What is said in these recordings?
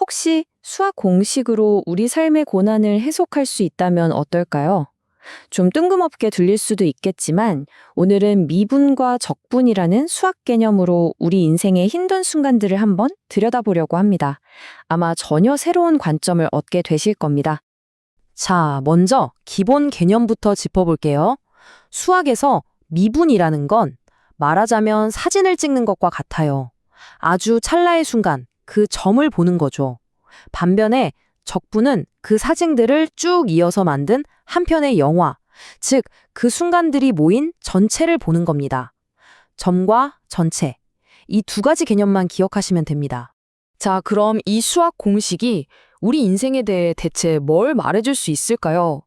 혹시 수학 공식으로 우리 삶의 고난을 해석할 수 있다면 어떨까요? 좀 뜬금없게 들릴 수도 있겠지만 오늘은 미분과 적분이라는 수학 개념으로 우리 인생의 힘든 순간들을 한번 들여다보려고 합니다. 아마 전혀 새로운 관점을 얻게 되실 겁니다. 자, 먼저 기본 개념부터 짚어볼게요. 수학에서 미분이라는 건 말하자면 사진을 찍는 것과 같아요. 아주 찰나의 순간, 그 점을 보는 거죠. 반면에 적분은 그 사진들을 쭉 이어서 만든 한 편의 영화, 즉 그 순간들이 모인 전체를 보는 겁니다. 점과 전체, 이 두 가지 개념만 기억하시면 됩니다. 자, 그럼 이 수학 공식이 우리 인생에 대해 대체 뭘 말해줄 수 있을까요?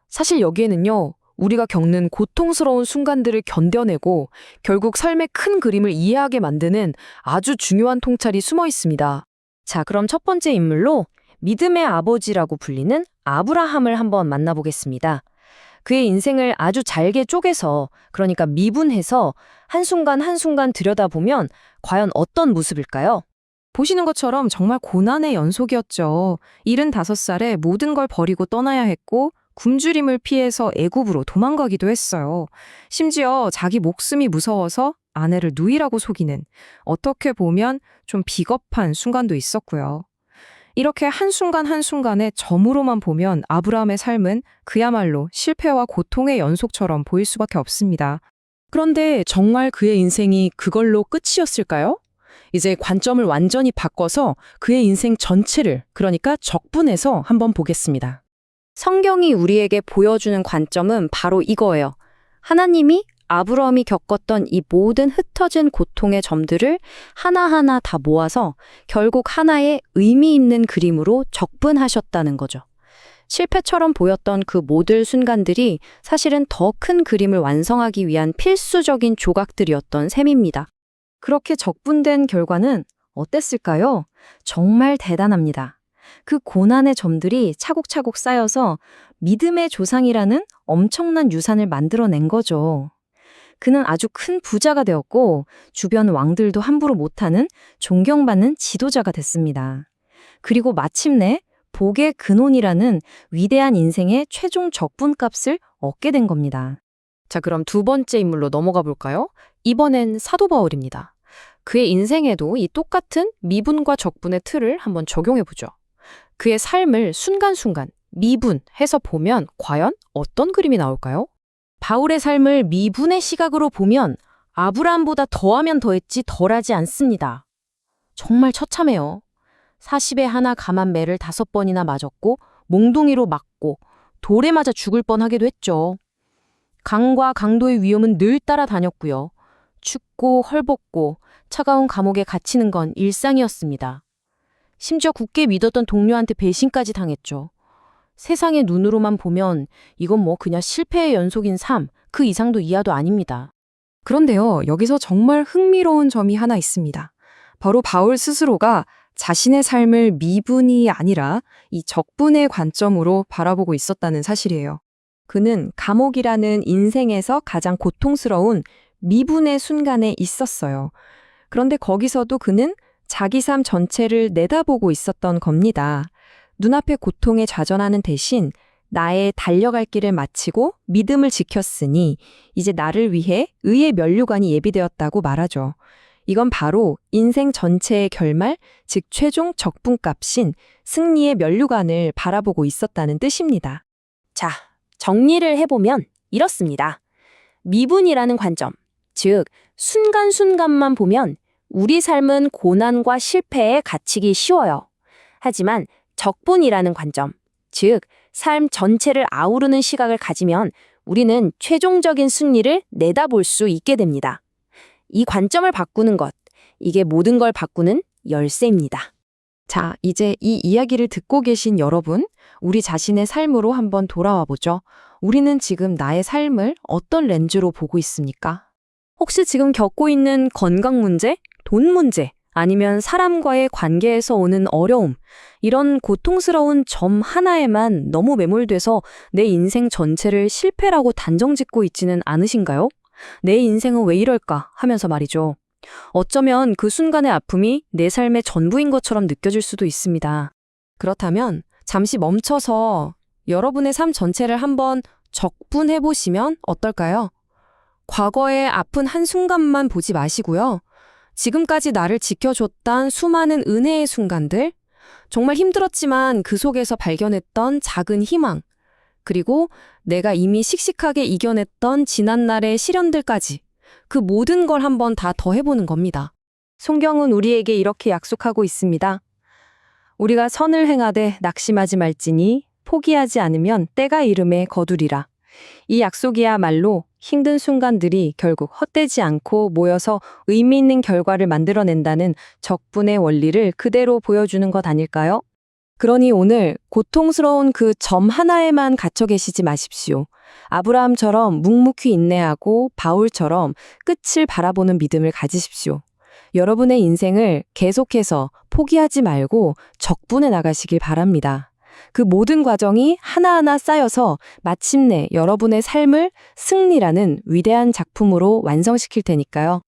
사실 여기에는요, 우리가 겪는 고통스러운 순간들을 견뎌내고 결국 삶의 큰 그림을 이해하게 만드는 아주 중요한 통찰이 숨어 있습니다. 자, 그럼 첫 번째 인물로 믿음의 아버지라고 불리는 아브라함을 한번 만나보겠습니다. 그의 인생을 아주 잘게 쪼개서, 그러니까 미분해서 한순간 한순간 들여다보면 과연 어떤 모습일까요? 보시는 것처럼 정말 고난의 연속이었죠. 75살에 모든 걸 버리고 떠나야 했고 굶주림을 피해서 애굽으로 도망가기도 했어요. 심지어 자기 목숨이 무서워서 아내를 누이라고 속이는, 어떻게 보면 좀 비겁한 순간도 있었고요. 이렇게 한순간 한순간의 점으로만 보면 아브라함의 삶은 그야말로 실패와 고통의 연속처럼 보일 수밖에 없습니다. 그런데 정말 그의 인생이 그걸로 끝이었을까요? 이제 관점을 완전히 바꿔서 그의 인생 전체를, 그러니까 적분해서 한번 보겠습니다. 성경이 우리에게 보여주는 관점은 바로 이거예요. 하나님이 아브라함이 겪었던 이 모든 흩어진 고통의 점들을 하나하나 다 모아서 결국 하나의 의미 있는 그림으로 적분하셨다는 거죠. 실패처럼 보였던 그 모든 순간들이 사실은 더 큰 그림을 완성하기 위한 필수적인 조각들이었던 셈입니다. 그렇게 적분된 결과는 어땠을까요? 정말 대단합니다. 그 고난의 점들이 차곡차곡 쌓여서 믿음의 조상이라는 엄청난 유산을 만들어낸 거죠. 그는 아주 큰 부자가 되었고 주변 왕들도 함부로 못하는 존경받는 지도자가 됐습니다. 그리고 마침내 복의 근원이라는 위대한 인생의 최종 적분값을 얻게 된 겁니다. 자, 그럼 두 번째 인물로 넘어가 볼까요? 이번엔 사도 바울입니다. 그의 인생에도 이 똑같은 미분과 적분의 틀을 한번 적용해보죠. 그의 삶을 순간순간 미분해서 보면 과연 어떤 그림이 나올까요? 바울의 삶을 미분의 시각으로 보면 아브라함보다 더하면 더했지 덜하지 않습니다. 정말 처참해요. 40에 하나 감한 매를 5번이나 맞았고 몽둥이로 맞고 돌에 맞아 죽을 뻔하기도 했죠. 강과 강도의 위험은 늘 따라다녔고요. 춥고 헐벗고 차가운 감옥에 갇히는 건 일상이었습니다. 심지어 굳게 믿었던 동료한테 배신까지 당했죠. 세상의 눈으로만 보면 이건 뭐 그냥 실패의 연속인 삶, 그 이상도 이하도 아닙니다. 그런데요, 여기서 정말 흥미로운 점이 하나 있습니다. 바로 바울 스스로가 자신의 삶을 미분이 아니라 이 적분의 관점으로 바라보고 있었다는 사실이에요. 그는 감옥이라는 인생에서 가장 고통스러운 미분의 순간에 있었어요. 그런데 거기서도 그는 자기 삶 전체를 내다보고 있었던 겁니다. 눈앞의 고통에 좌절하는 대신 나의 달려갈 길을 마치고 믿음을 지켰으니 이제 나를 위해 의의 면류관이 예비되었다고 말하죠. 이건 바로 인생 전체의 결말, 즉 최종 적분값인 승리의 면류관을 바라보고 있었다는 뜻입니다. 자, 정리를 해보면 이렇습니다. 미분이라는 관점, 즉 순간순간만 보면 우리 삶은 고난과 실패에 갇히기 쉬워요. 하지만 적분이라는 관점, 즉 삶 전체를 아우르는 시각을 가지면 우리는 최종적인 승리를 내다볼 수 있게 됩니다. 이 관점을 바꾸는 것, 이게 모든 걸 바꾸는 열쇠입니다. 자, 이제 이 이야기를 듣고 계신 여러분, 우리 자신의 삶으로 한번 돌아와 보죠. 우리는 지금 나의 삶을 어떤 렌즈로 보고 있습니까? 혹시 지금 겪고 있는 건강 문제, 돈 문제, 아니면 사람과의 관계에서 오는 어려움, 이런 고통스러운 점 하나에만 너무 매몰돼서 내 인생 전체를 실패라고 단정짓고 있지는 않으신가요? 내 인생은 왜 이럴까 하면서 말이죠. 어쩌면 그 순간의 아픔이 내 삶의 전부인 것처럼 느껴질 수도 있습니다. 그렇다면 잠시 멈춰서 여러분의 삶 전체를 한번 적분해 보시면 어떨까요? 과거의 아픈 한순간만 보지 마시고요. 지금까지 나를 지켜줬던 수많은 은혜의 순간들, 정말 힘들었지만 그 속에서 발견했던 작은 희망, 그리고 내가 이미 씩씩하게 이겨냈던 지난날의 시련들까지 그 모든 걸 한번 다 더해보는 겁니다. 성경은 우리에게 이렇게 약속하고 있습니다. 우리가 선을 행하되 낙심하지 말지니 포기하지 않으면 때가 이름에 거두리라. 이 약속이야말로 힘든 순간들이 결국 헛되지 않고 모여서 의미 있는 결과를 만들어낸다는 적분의 원리를 그대로 보여주는 것 아닐까요? 그러니 오늘 고통스러운 그 점 하나에만 갇혀 계시지 마십시오. 아브라함처럼 묵묵히 인내하고 바울처럼 끝을 바라보는 믿음을 가지십시오. 여러분의 인생을 계속해서 포기하지 말고 적분해 나가시길 바랍니다. 그 모든 과정이 하나하나 쌓여서 마침내 여러분의 삶을 승리라는 위대한 작품으로 완성시킬 테니까요.